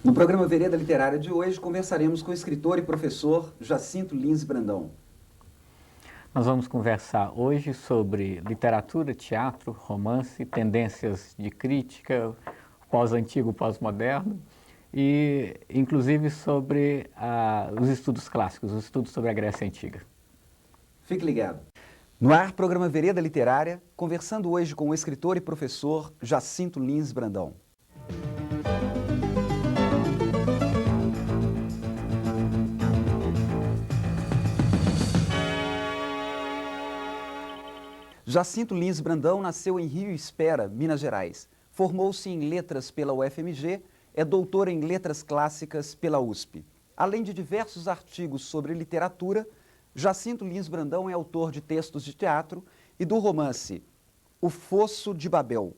No programa Vereda Literária de hoje, conversaremos com o escritor e professor Jacinto Lins Brandão. Nós vamos conversar hoje sobre literatura, teatro, romance, tendências de crítica, pós-antigo, pós-moderno, e inclusive sobre os estudos clássicos, os estudos sobre a Grécia Antiga. Fique ligado. No ar, programa Vereda Literária, conversando hoje com o escritor e professor Jacinto Lins Brandão. Jacinto Lins Brandão nasceu em Rio Espera, Minas Gerais. Formou-se em letras pela UFMG, é doutor em letras clássicas pela USP. Além de diversos artigos sobre literatura, Jacinto Lins Brandão é autor de textos de teatro e do romance O Fosso de Babel.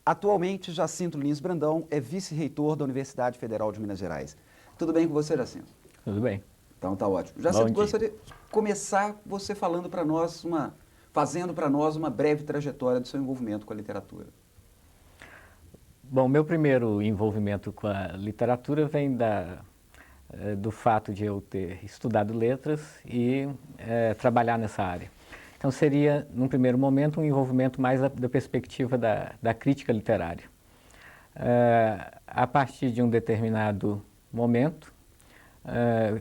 Atualmente, Jacinto Lins Brandão é vice-reitor da Universidade Federal de Minas Gerais. Tudo bem com você, Jacinto? Tudo bem. Então tá ótimo. Jacinto, gostaria de começar você falando para nós fazendo para nós uma breve trajetória do seu envolvimento com a literatura. Bom, meu primeiro envolvimento com a literatura vem do fato de eu ter estudado letras e trabalhar nessa área. Então seria, num primeiro momento, um envolvimento mais da perspectiva da crítica literária. A partir de um determinado momento,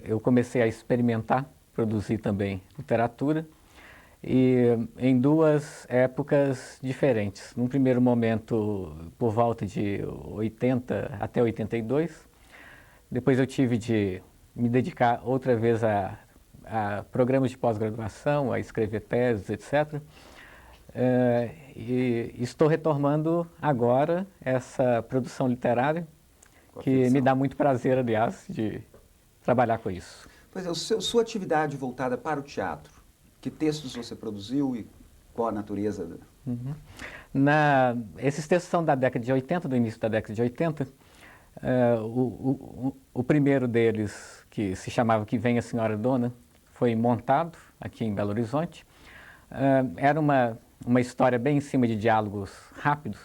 eu comecei a experimentar, produzir também literatura, e em duas épocas diferentes. Num primeiro momento, por volta de 80 até 82, depois eu tive de me dedicar outra vez a programas de pós-graduação, a escrever teses, etc. E estou retomando agora essa produção literária, que me dá muito prazer, aliás, de trabalhar com isso. Pois é, sua atividade voltada para o teatro, que textos você produziu e qual a natureza? Esses textos são da década de 80, do início da década de 80. O primeiro deles, que se chamava Que Vem a Senhora Dona, foi montado aqui em Belo Horizonte. Era uma história bem em cima de diálogos rápidos,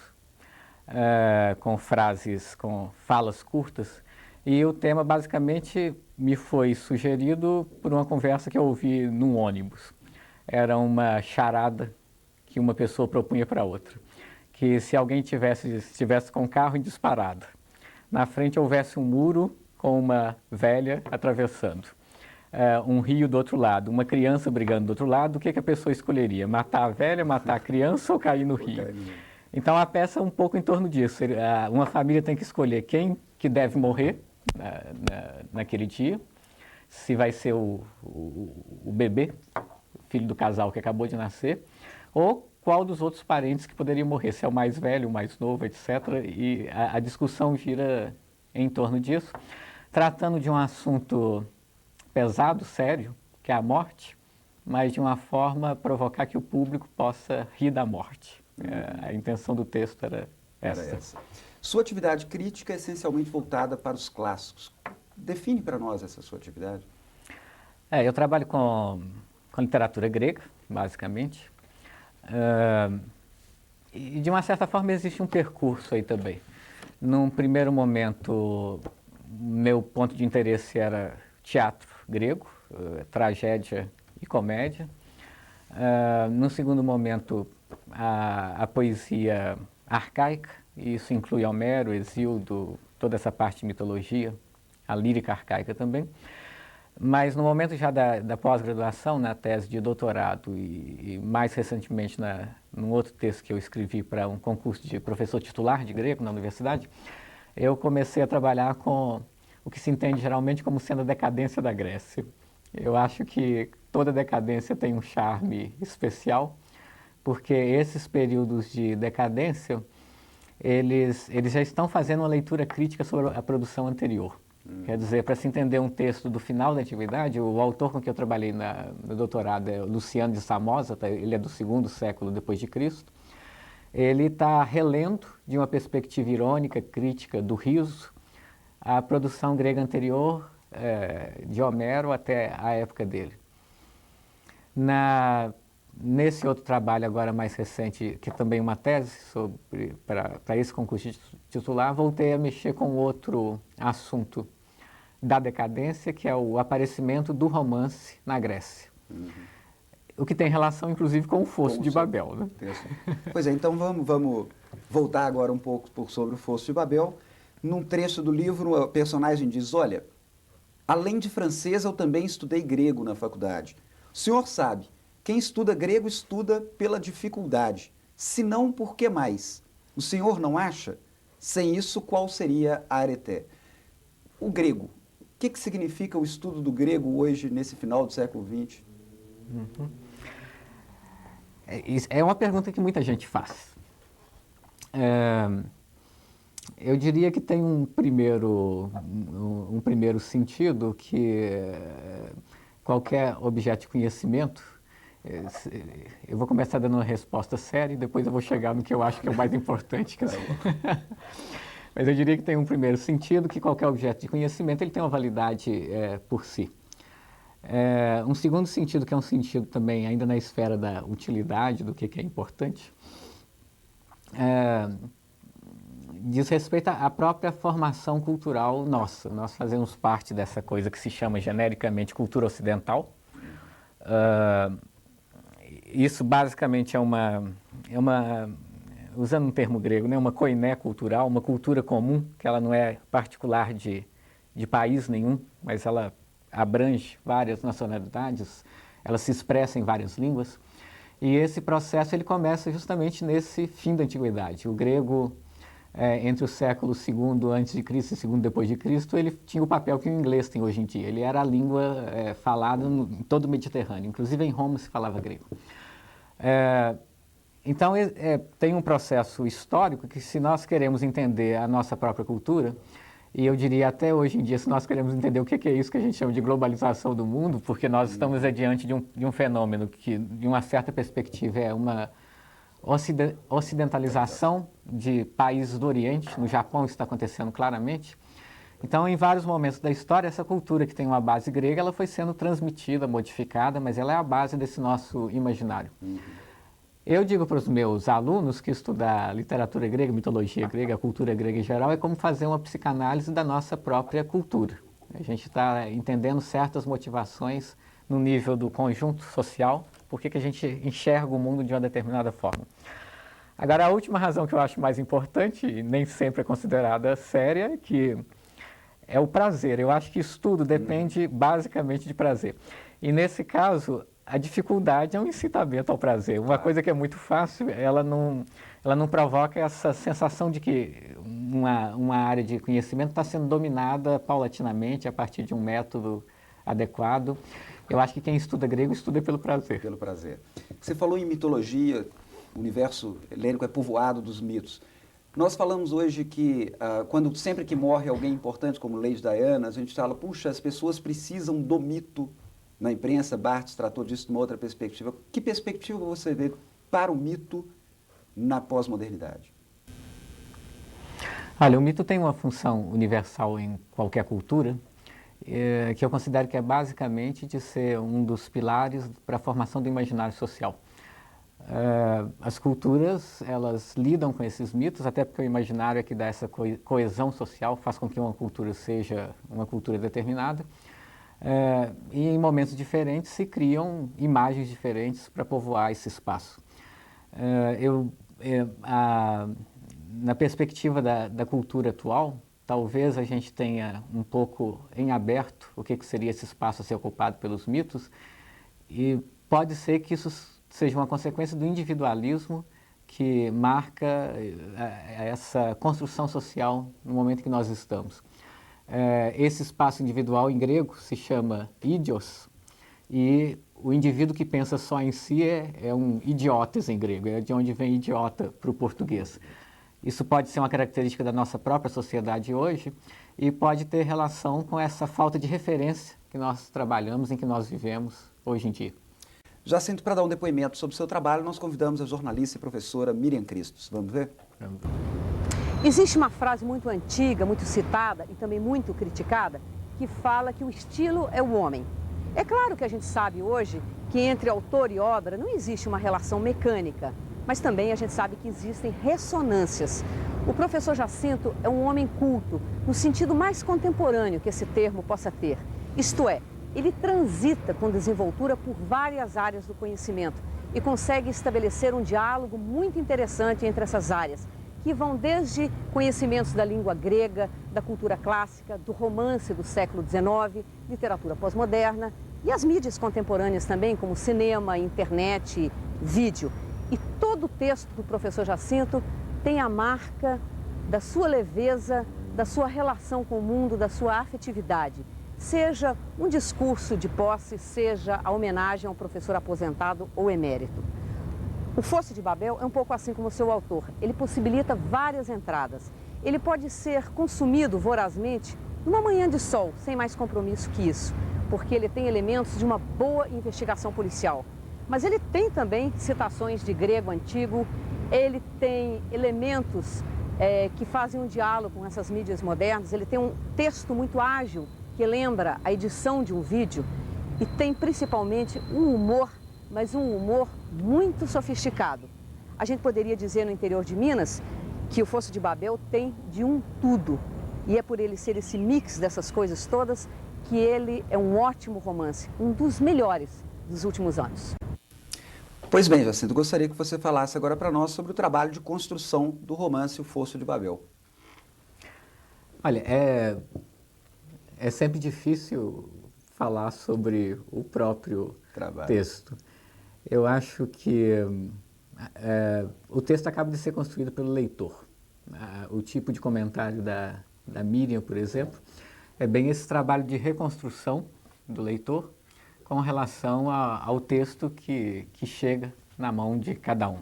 com frases, com falas curtas, e o tema basicamente me foi sugerido por uma conversa que eu ouvi num ônibus. Era uma charada que uma pessoa propunha para outra, que se alguém estivesse com um carro em disparada, na frente houvesse um muro com uma velha atravessando, um rio do outro lado, uma criança brigando do outro lado, o que a pessoa escolheria? Matar a velha, matar a criança ou cair no rio? Então a peça é um pouco em torno disso. Uma família tem que escolher quem que deve morrer naquele dia, se vai ser o bebê, filho do casal que acabou de nascer, ou qual dos outros parentes que poderia morrer, se é o mais velho, o mais novo, etc. E a discussão gira em torno disso, tratando de um assunto pesado, sério, que é a morte, mas de uma forma a provocar que o público possa rir da morte. A intenção do texto era essa. Sua atividade crítica é essencialmente voltada para os clássicos. Define para nós essa sua atividade. Eu trabalho com literatura grega, basicamente. E de uma certa forma existe um percurso aí também. Num primeiro momento, meu ponto de interesse era teatro grego, tragédia e comédia. No segundo momento, a poesia arcaica, e isso inclui Homero, Hesíodo, toda essa parte de mitologia, a lírica arcaica também. Mas no momento já da pós-graduação, na tese de doutorado e mais recentemente num outro texto que eu escrevi para um concurso de professor titular de grego na universidade, eu comecei a trabalhar com o que se entende geralmente como sendo a decadência da Grécia. Eu acho que toda decadência tem um charme especial, porque esses períodos de decadência, eles já estão fazendo uma leitura crítica sobre a produção anterior. Quer dizer, para se entender um texto do final da Antiguidade, o autor com que eu trabalhei no doutorado é Luciano de Samosata, ele é do segundo século depois de Cristo. Ele está relendo, de uma perspectiva irônica, crítica, do riso, a produção grega anterior, de Homero até a época dele. Nesse outro trabalho agora mais recente, que é também uma tese para esse concurso titular, voltei a mexer com outro assunto da decadência, que é o aparecimento do romance na Grécia. O que tem relação, inclusive, com o Fosso de Babel. Né? Pois é, então vamos voltar agora um pouco sobre o Fosso de Babel. Num trecho do livro, o personagem diz, olha, além de francês, eu também estudei grego na faculdade. O senhor sabe, quem estuda grego estuda pela dificuldade, se não por que mais? O senhor não acha? Sem isso, qual seria a areté? O grego, o que significa o estudo do grego hoje, nesse final do século XX? É uma pergunta que muita gente faz. Eu diria que tem um primeiro sentido que qualquer objeto de conhecimento, eu vou começar dando uma resposta séria e depois eu vou chegar no que eu acho que é o mais importante. Mas eu diria que tem um primeiro sentido que qualquer objeto de conhecimento ele tem uma validade por si. Um segundo sentido, que é um sentido também ainda na esfera da utilidade, do que é importante, diz respeito à própria formação cultural nossa. Nós fazemos parte dessa coisa que se chama genericamente cultura ocidental. Isso basicamente é uma, usando um termo grego, né, uma koiné cultural, uma cultura comum, que ela não é particular de país nenhum, mas ela abrange várias nacionalidades, ela se expressa em várias línguas. E esse processo ele começa justamente nesse fim da antiguidade. O grego, entre o século II antes de Cristo e II depois de Cristo, ele tinha o papel que o inglês tem hoje em dia. Ele era a língua falada em todo o Mediterrâneo, inclusive em Roma se falava grego. Então, tem um processo histórico que, se nós queremos entender a nossa própria cultura, e eu diria até hoje em dia, se nós queremos entender o que é isso que a gente chama de globalização do mundo, porque nós estamos adiante de um fenômeno que, de uma certa perspectiva, é uma ocidentalização de países do Oriente. No Japão isso está acontecendo claramente. Então, em vários momentos da história, essa cultura que tem uma base grega, ela foi sendo transmitida, modificada, mas ela é a base desse nosso imaginário. Eu digo para os meus alunos que estudar literatura grega, mitologia grega, cultura grega em geral, é como fazer uma psicanálise da nossa própria cultura. A gente está entendendo certas motivações no nível do conjunto social, por que a gente enxerga o mundo de uma determinada forma. Agora, a última razão que eu acho mais importante, e nem sempre é considerada séria, que é o prazer. Eu acho que estudo depende basicamente de prazer. E nesse caso, a dificuldade é um incitamento ao prazer. Uma coisa que é muito fácil, ela não provoca essa sensação de que uma área de conhecimento está sendo dominada paulatinamente a partir de um método adequado. Eu acho que quem estuda grego estuda pelo prazer. Pelo prazer. Você falou em mitologia, o universo helênico é povoado dos mitos. Nós falamos hoje que sempre que morre alguém importante, como Lady Diana, a gente fala, puxa, as pessoas precisam do mito. Na imprensa, Barthes tratou disso de uma outra perspectiva. Que perspectiva você vê para o mito na pós-modernidade? Olha, o mito tem uma função universal em qualquer cultura, que eu considero que é basicamente de ser um dos pilares para a formação do imaginário social. As culturas, elas lidam com esses mitos, até porque o imaginário é que dá essa coesão social, faz com que uma cultura seja uma cultura determinada. E em momentos diferentes se criam imagens diferentes para povoar esse espaço. Na perspectiva da cultura atual, talvez a gente tenha um pouco em aberto o que seria esse espaço a ser ocupado pelos mitos, e pode ser que isso seja uma consequência do individualismo que marca essa construção social no momento que nós estamos. Esse espaço individual em grego se chama idios, e o indivíduo que pensa só em si é um idiotes em grego, é de onde vem idiota para o português. Isso pode ser uma característica da nossa própria sociedade hoje e pode ter relação com essa falta de referência que nós trabalhamos, em que nós vivemos hoje em dia. Jacinto, para dar um depoimento sobre o seu trabalho, nós convidamos a jornalista e professora Miriam Christos. Vamos ver? Vamos ver. Existe uma frase muito antiga, muito citada e também muito criticada, que fala que o estilo é o homem. É claro que a gente sabe hoje que entre autor e obra não existe uma relação mecânica, mas também a gente sabe que existem ressonâncias. O professor Jacinto é um homem culto, no sentido mais contemporâneo que esse termo possa ter. Isto é, ele transita com desenvoltura por várias áreas do conhecimento e consegue estabelecer um diálogo muito interessante entre essas áreas, que vão desde conhecimentos da língua grega, da cultura clássica, do romance do século XIX, literatura pós-moderna e as mídias contemporâneas também, como cinema, internet, vídeo. E todo o texto do professor Jacinto tem a marca da sua leveza, da sua relação com o mundo, da sua afetividade. Seja um discurso de posse, seja a homenagem ao professor aposentado ou emérito. O Fosso de Babel é um pouco assim como o seu autor. Ele possibilita várias entradas. Ele pode ser consumido vorazmente numa manhã de sol, sem mais compromisso que isso, porque ele tem elementos de uma boa investigação policial. Mas ele tem também citações de grego antigo, ele tem elementos que fazem um diálogo com essas mídias modernas, ele tem um texto muito ágil, que lembra a edição de um vídeo, e tem principalmente um humor, mas um humor muito sofisticado. A gente poderia dizer no interior de Minas que o Fosso de Babel tem de um tudo. E é por ele ser esse mix dessas coisas todas que ele é um ótimo romance, um dos melhores dos últimos anos. Pois bem, Jacinto, gostaria que você falasse agora para nós sobre o trabalho de construção do romance O Fosso de Babel. Olha, é sempre difícil falar sobre o próprio texto. Eu acho que o texto acaba de ser construído pelo leitor. O tipo de comentário da Miriam, por exemplo, é bem esse trabalho de reconstrução do leitor com relação ao texto que chega na mão de cada um.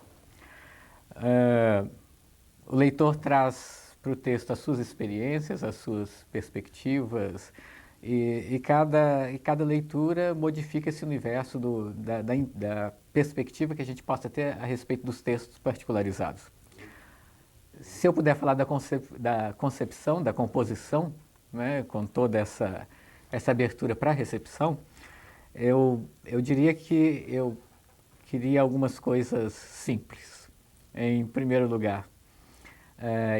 O leitor traz para o texto as suas experiências, as suas perspectivas, e cada leitura modifica esse universo da perspectiva que a gente possa ter a respeito dos textos particularizados. Se eu puder falar da concepção, da composição, né, com toda essa abertura para a recepção, eu diria que eu queria algumas coisas simples. Em primeiro lugar,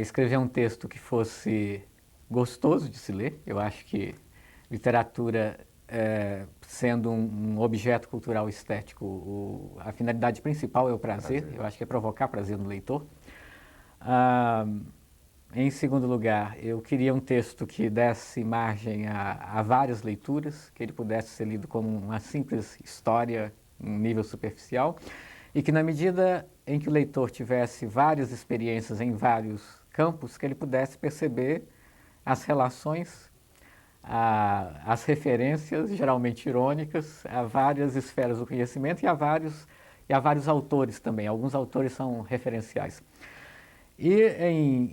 escrever um texto que fosse gostoso de se ler. Eu acho que literatura, sendo um objeto cultural estético, a finalidade principal é o prazer. Eu acho que é provocar prazer no leitor. Em segundo lugar, eu queria um texto que desse margem a várias leituras, que ele pudesse ser lido como uma simples história em nível superficial, e que na medida em que o leitor tivesse várias experiências em vários campos, que ele pudesse perceber as relações, as referências, geralmente irônicas, a várias esferas do conhecimento e a vários autores também. Alguns autores são referenciais. E,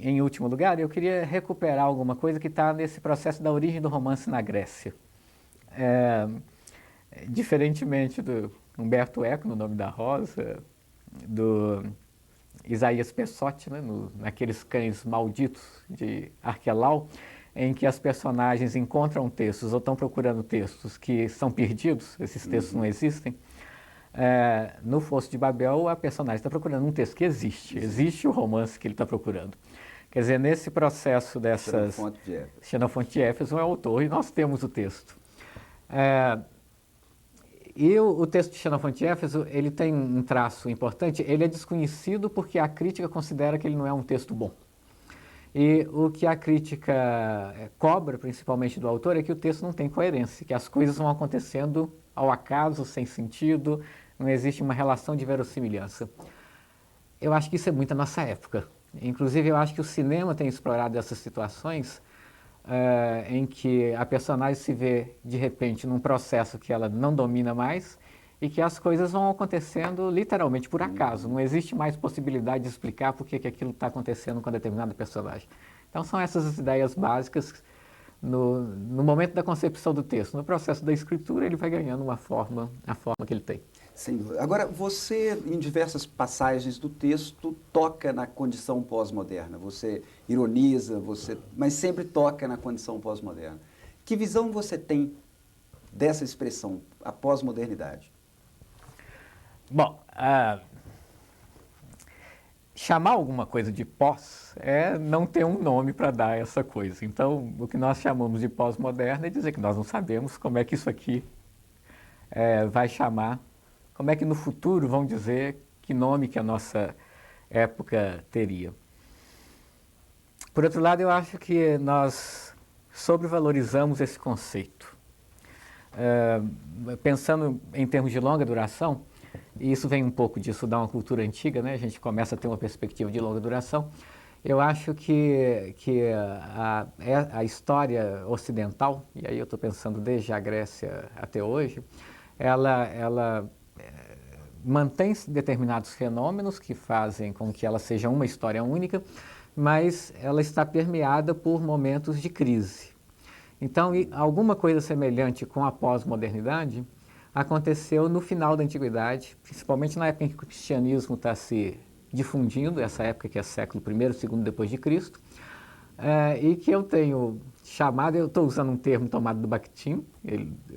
em último lugar, eu queria recuperar alguma coisa que está nesse processo da origem do romance na Grécia. Diferentemente do Umberto Eco, no Nome da Rosa, do Isaías Pessotti, né, naqueles Cães Malditos de Arquelau, em que as personagens encontram textos ou estão procurando textos que são perdidos, esses textos não existem. No Fosso de Babel, a personagem está procurando um texto que existe o romance que ele está procurando. Quer dizer, nesse processo dessas... Xenofonte de Éfeso é o autor e nós temos o texto. E o texto de Xenofonte de Éfeso, ele tem um traço importante, ele é desconhecido porque a crítica considera que ele não é um texto bom. E o que a crítica cobra, principalmente do autor, é que o texto não tem coerência, que as coisas vão acontecendo ao acaso, sem sentido, não existe uma relação de verossimilhança. Eu acho que isso é muito a nossa época. Inclusive, eu acho que o cinema tem explorado essas situações em que a personagem se vê, de repente, num processo que ela não domina mais e que as coisas vão acontecendo literalmente por acaso. Não existe mais possibilidade de explicar por que aquilo está acontecendo com determinado personagem. Então, são essas as ideias básicas. No momento da concepção do texto, no processo da escritura, ele vai ganhando a forma que ele tem. Sem dúvida. Agora, você, em diversas passagens do texto, toca na condição pós-moderna. Você ironiza, mas sempre toca na condição pós-moderna. Que visão você tem dessa expressão, a pós-modernidade? Bom, chamar alguma coisa de pós é não ter um nome para dar a essa coisa. Então, o que nós chamamos de pós-moderno é dizer que nós não sabemos como é que isso aqui vai chamar, como é que no futuro vão dizer que nome que a nossa época teria. Por outro lado, eu acho que nós sobrevalorizamos esse conceito. Pensando em termos de longa duração, e isso vem um pouco de estudar uma cultura antiga, né? A gente começa a ter uma perspectiva de longa duração. Eu acho que a história ocidental, e aí eu estou pensando desde a Grécia até hoje, ela mantém determinados fenômenos que fazem com que ela seja uma história única, mas ela está permeada por momentos de crise. Então, alguma coisa semelhante com a pós-modernidade aconteceu no final da Antiguidade, principalmente na época em que o cristianismo está se difundindo, essa época que é século I, II depois de Cristo, e que eu tenho chamado, eu estou usando um termo tomado do Bakhtin,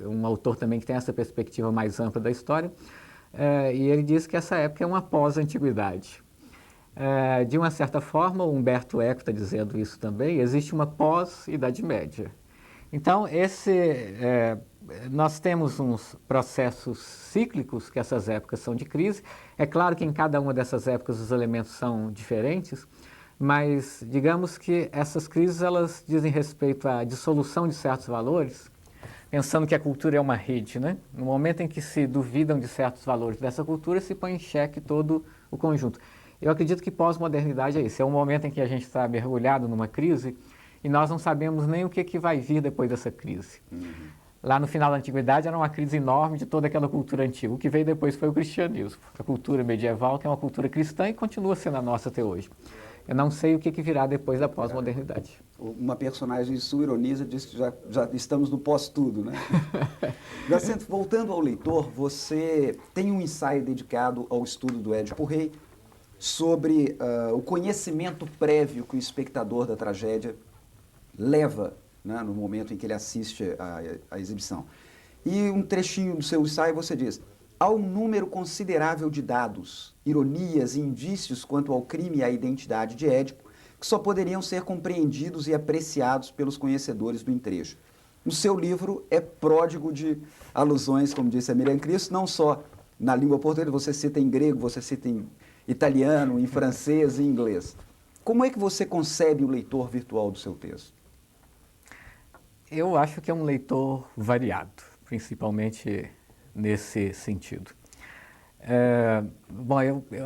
um autor também que tem essa perspectiva mais ampla da história, e ele diz que essa época é uma pós-antiguidade. De uma certa forma, o Humberto Eco está dizendo isso também, existe uma pós-Idade Média. Então, nós temos uns processos cíclicos, que essas épocas são de crise. É claro que em cada uma dessas épocas os elementos são diferentes, mas digamos que essas crises elas dizem respeito à dissolução de certos valores, pensando que a cultura é uma rede, né? No momento em que se duvidam de certos valores dessa cultura, se põe em xeque todo o conjunto. Eu acredito que pós-modernidade é isso, é um momento em que a gente está mergulhado numa crise e nós não sabemos nem o que vai vir depois dessa crise. Lá no final da Antiguidade era uma crise enorme de toda aquela cultura antiga. O que veio depois foi o cristianismo, a cultura medieval, que é uma cultura cristã e continua sendo a nossa até hoje. Eu não sei o que virá depois da pós-modernidade. Uma personagem sua ironiza, diz que já estamos no pós-tudo, né? Jacintho, voltando ao leitor, você tem um ensaio dedicado ao estudo do Édipo Rei sobre o conhecimento prévio que o espectador da tragédia leva, né, no momento em que ele assiste à exibição. E um trechinho do seu ensaio você diz: há um número considerável de dados, ironias e indícios quanto ao crime e à identidade de Édipo que só poderiam ser compreendidos e apreciados pelos conhecedores do entrecho. O seu livro é pródigo de alusões, como disse a Miriam Cristo, não só na língua portuguesa, você cita em grego, você cita em italiano, em francês e em inglês. Como é que você concebe o leitor virtual do seu texto? Eu acho que é um leitor variado, principalmente nesse sentido. Bom,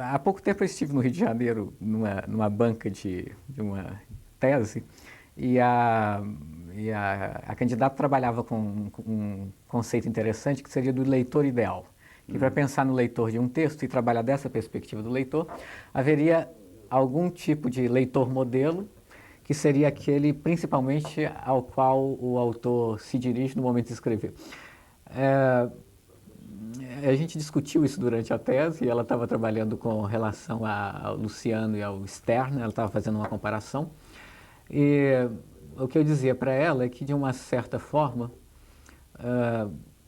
há pouco tempo eu estive no Rio de Janeiro numa banca de uma tese e a candidata trabalhava com um conceito interessante que seria do leitor ideal. Que para pensar no leitor de um texto e trabalhar dessa perspectiva do leitor, haveria algum tipo de leitor modelo que seria aquele, principalmente, ao qual o autor se dirige no momento de escrever. A gente discutiu isso durante a tese, e ela estava trabalhando com relação ao Luciano e ao Stern, ela estava fazendo uma comparação, e o que eu dizia para ela é que, de uma certa forma,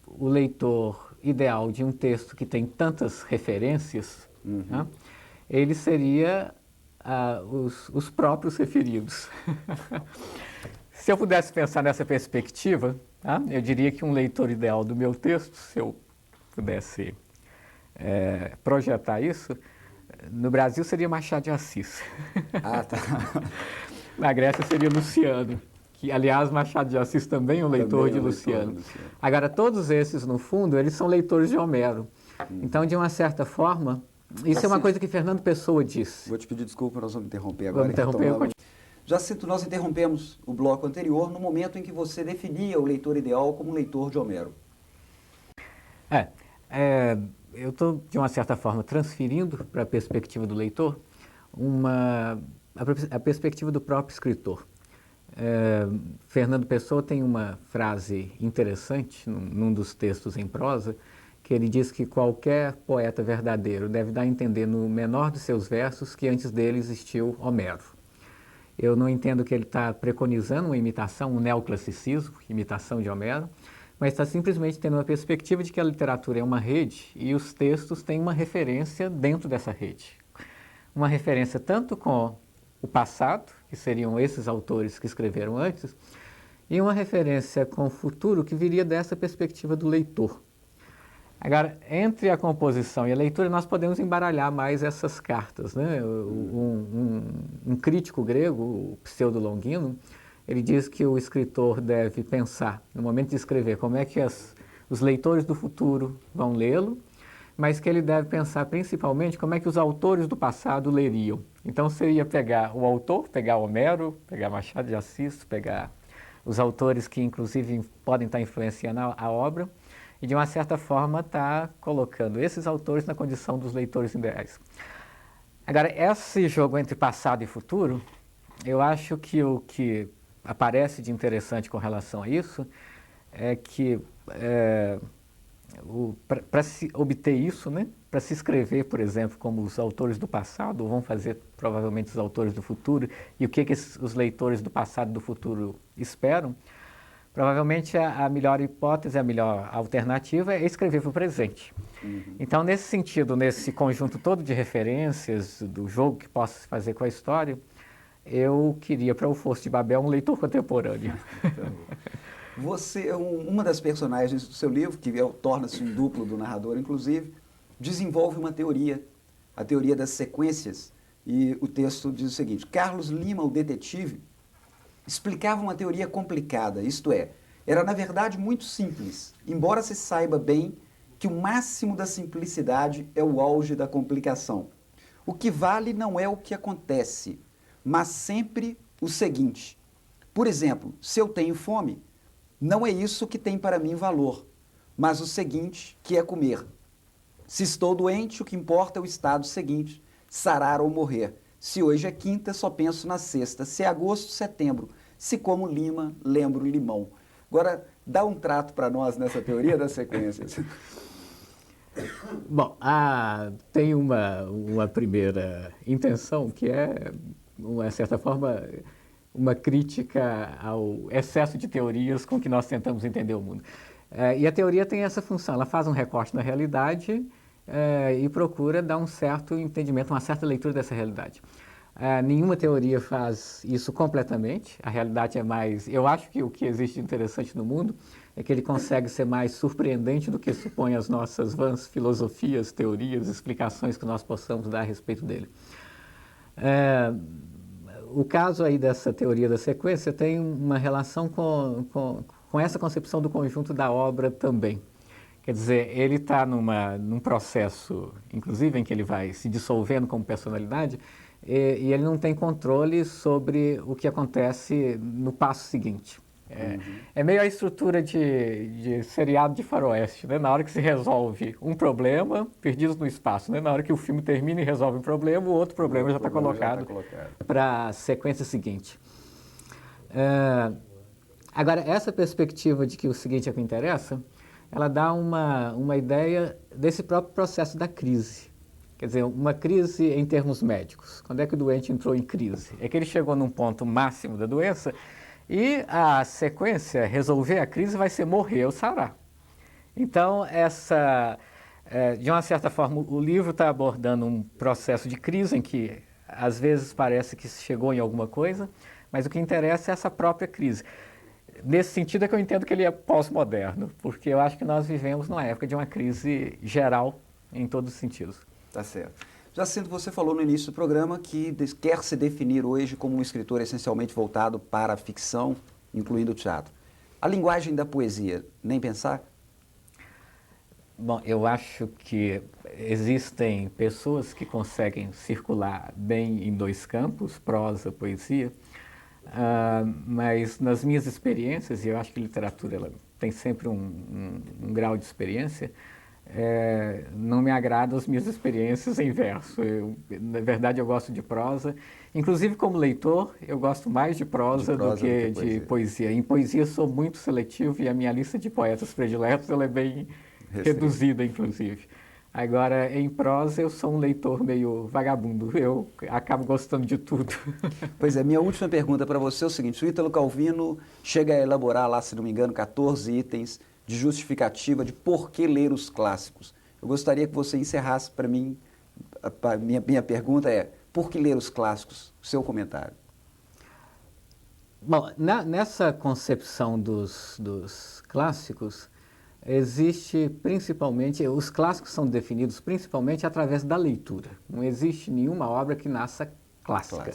o leitor ideal de um texto que tem tantas referências, né, ele seria os próprios referidos. Se eu pudesse pensar nessa perspectiva, tá, eu diria que um leitor ideal do meu texto, se eu pudesse projetar isso, no Brasil seria Machado de Assis. Ah, tá. Na Grécia seria Luciano, que, aliás, Machado de Assis também é um leitor de Luciano. Agora, todos esses, no fundo, eles são leitores de Homero. Então, de uma certa forma, isso é uma coisa que Fernando Pessoa disse. Vou te pedir desculpa, nós vamos interromper agora. Vamos interromper. Jacinto, nós interrompemos o bloco anterior no momento em que você definia o leitor ideal como leitor de Homero. Eu estou, de uma certa forma, transferindo para a perspectiva do leitor a perspectiva do próprio escritor. Fernando Pessoa tem uma frase interessante num dos textos em prosa, que ele diz que qualquer poeta verdadeiro deve dar a entender no menor de seus versos que antes dele existiu Homero. Eu não entendo que ele está preconizando uma imitação, um neoclassicismo, imitação de Homero, mas está simplesmente tendo uma perspectiva de que a literatura é uma rede e os textos têm uma referência dentro dessa rede. Uma referência tanto com o passado, que seriam esses autores que escreveram antes, e uma referência com o futuro que viria dessa perspectiva do leitor. Agora, entre a composição e a leitura, nós podemos embaralhar mais essas cartas, né? Um crítico grego, o Pseudo Longino, ele diz que o escritor deve pensar, no momento de escrever, como é que os leitores do futuro vão lê-lo, mas que ele deve pensar principalmente como é que os autores do passado leriam. Então seria pegar o autor, pegar Homero, pegar Machado de Assis, pegar os autores que inclusive podem estar influenciando a obra, e de uma certa forma está colocando esses autores na condição dos leitores ideais. Agora, esse jogo entre passado e futuro, eu acho que o que aparece de interessante com relação a isso é que para se obter isso, né, para se escrever, por exemplo, como os autores do passado, ou vão fazer provavelmente os autores do futuro, e o que os leitores do passado e do futuro esperam, provavelmente a melhor hipótese, a melhor alternativa é escrever para o presente. Então, nesse sentido, nesse conjunto todo de referências do jogo que possa se fazer com a história, eu queria para o Fosso de Babel um leitor contemporâneo. Você, uma das personagens do seu livro, que torna-se um duplo do narrador, inclusive, desenvolve uma teoria, a teoria das sequências, e o texto diz o seguinte: Carlos Lima, o detetive, explicava uma teoria complicada, isto é, era na verdade muito simples, embora se saiba bem que o máximo da simplicidade é o auge da complicação. O que vale não é o que acontece, mas sempre o seguinte. Por exemplo, se eu tenho fome, não é isso que tem para mim valor, mas o seguinte, que é comer. Se estou doente, o que importa é o estado seguinte, sarar ou morrer. Se hoje é quinta, só penso na sexta. Se é agosto, setembro. Se como lima, lembro limão. Agora, dá um trato para nós nessa teoria das sequências. Bom, tem uma primeira intenção que é, de uma certa forma, uma crítica ao excesso de teorias com que nós tentamos entender o mundo. E a teoria tem essa função, ela faz um recorte na realidade e procura dar um certo entendimento, uma certa leitura dessa realidade. Nenhuma teoria faz isso completamente, a realidade é mais... Eu acho que o que existe de interessante no mundo é que ele consegue ser mais surpreendente do que supõem as nossas vãs filosofias, teorias, explicações que nós possamos dar a respeito dele. O caso aí dessa teoria da sequência tem uma relação com essa concepção do conjunto da obra também. Quer dizer, ele está num processo, inclusive, em que ele vai se dissolvendo como personalidade e ele não tem controle sobre o que acontece no passo seguinte. É meio a estrutura de seriado de faroeste, né? Na hora que se resolve um problema, perdidos no espaço, né? Na hora que o filme termina e resolve um problema, o outro problema já está colocado para a sequência seguinte. Agora, essa perspectiva de que o seguinte é o que interessa, ela dá uma ideia desse próprio processo da crise. Quer dizer, uma crise em termos médicos. Quando é que o doente entrou em crise? É que ele chegou num ponto máximo da doença e a sequência, resolver a crise, vai ser morrer ou sarar. Então, de uma certa forma, o livro está abordando um processo de crise em que, às vezes, parece que se chegou em alguma coisa, mas o que interessa é essa própria crise. Nesse sentido é que eu entendo que ele é pós-moderno, porque eu acho que nós vivemos numa época de uma crise geral em todos os sentidos. Tá certo. Jacinto, você falou no início do programa que quer se definir hoje como um escritor essencialmente voltado para a ficção, incluindo o teatro. A linguagem da poesia, nem pensar? Bom, eu acho que existem pessoas que conseguem circular bem em dois campos, prosa, poesia, mas nas minhas experiências, e eu acho que literatura ela tem sempre um grau de experiência, não me agradam as minhas experiências em verso. Na verdade, eu gosto de prosa. Inclusive, como leitor, eu gosto mais de prosa do que de poesia. Em poesia, sou muito seletivo e a minha lista de poetas prediletos ela é bem reduzida, inclusive. Agora, em prosa, eu sou um leitor meio vagabundo. Eu acabo gostando de tudo. Pois é, minha última pergunta para você é o seguinte. O Ítalo Calvino chega a elaborar lá, se não me engano, 14 itens de justificativa de por que ler os clássicos. Eu gostaria que você encerrasse para mim, minha pergunta é, por que ler os clássicos? Seu comentário. Bom, nessa concepção dos clássicos, existe principalmente, os clássicos são definidos principalmente através da leitura. Não existe nenhuma obra que nasça clássica.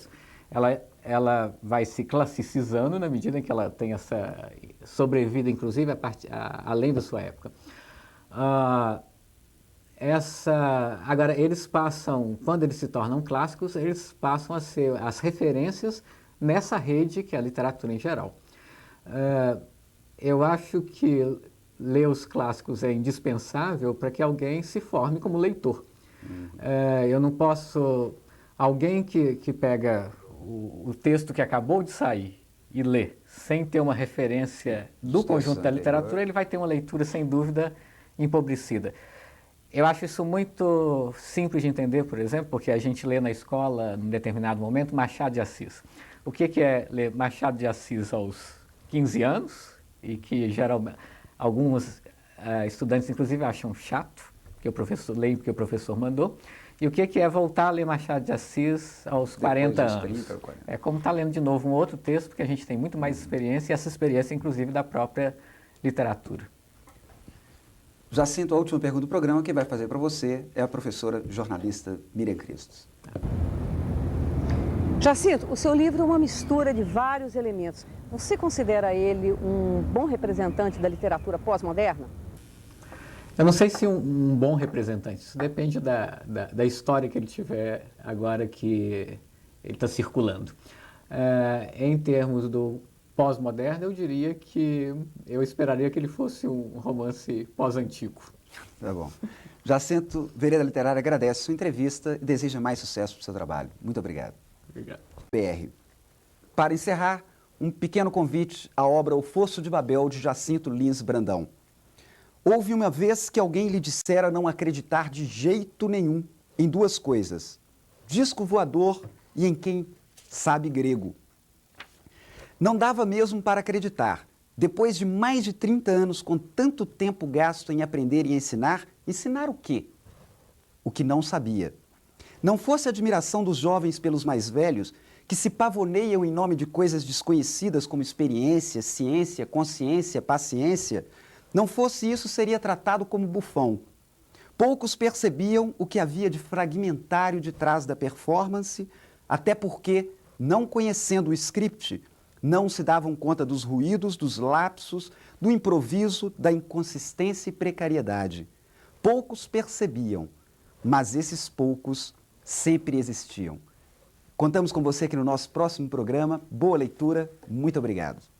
Ela vai se classicizando na medida em que ela tem essa sobrevida, inclusive, além da sua época. Agora, eles passam, quando eles se tornam clássicos, eles passam a ser as referências nessa rede que é a literatura em geral. Eu acho que ler os clássicos é indispensável para que alguém se forme como leitor. Eu não posso... Alguém que pega o texto que acabou de sair e lê sem ter uma referência do conjunto da literatura, ele vai ter uma leitura, sem dúvida, empobrecida. Eu acho isso muito simples de entender, por exemplo, porque a gente lê na escola, num determinado momento, Machado de Assis. O que é ler Machado de Assis aos 15 anos, e que geralmente alguns estudantes, inclusive, acham chato, que o professor leia porque o professor mandou, e o que é voltar a ler Machado de Assis aos 40 anos. 30, 40. É como estar lendo de novo um outro texto, porque a gente tem muito mais experiência, e essa experiência, inclusive, da própria literatura. Jacinto, a última pergunta do programa, quem vai fazer para você é a professora jornalista Miriam Christos. Jacinto, o seu livro é uma mistura de vários elementos. Você considera ele um bom representante da literatura pós-moderna? Eu não sei se um bom representante, isso depende da história que ele tiver agora que ele está circulando. Em termos do pós-moderno, eu diria que eu esperaria que ele fosse um romance pós-antigo. Tá bom. Jacinto, Vereda Literária agradece sua entrevista e deseja mais sucesso para o seu trabalho. Muito obrigado. Obrigado. BR. Para encerrar, um pequeno convite à obra O Fosso de Babel, de Jacinto Lins Brandão. Houve uma vez que alguém lhe dissera não acreditar de jeito nenhum em duas coisas, disco voador e em quem sabe grego. Não dava mesmo para acreditar. Depois de mais de 30 anos, com tanto tempo gasto em aprender e ensinar, ensinar o quê? O que não sabia. Não fosse a admiração dos jovens pelos mais velhos, que se pavoneiam em nome de coisas desconhecidas como experiência, ciência, consciência, paciência, não fosse isso, seria tratado como bufão. Poucos percebiam o que havia de fragmentário de trás da performance, até porque, não conhecendo o script, não se davam conta dos ruídos, dos lapsos, do improviso, da inconsistência e precariedade. Poucos percebiam, mas esses poucos sempre existiam. Contamos com você aqui no nosso próximo programa. Boa leitura, muito obrigado.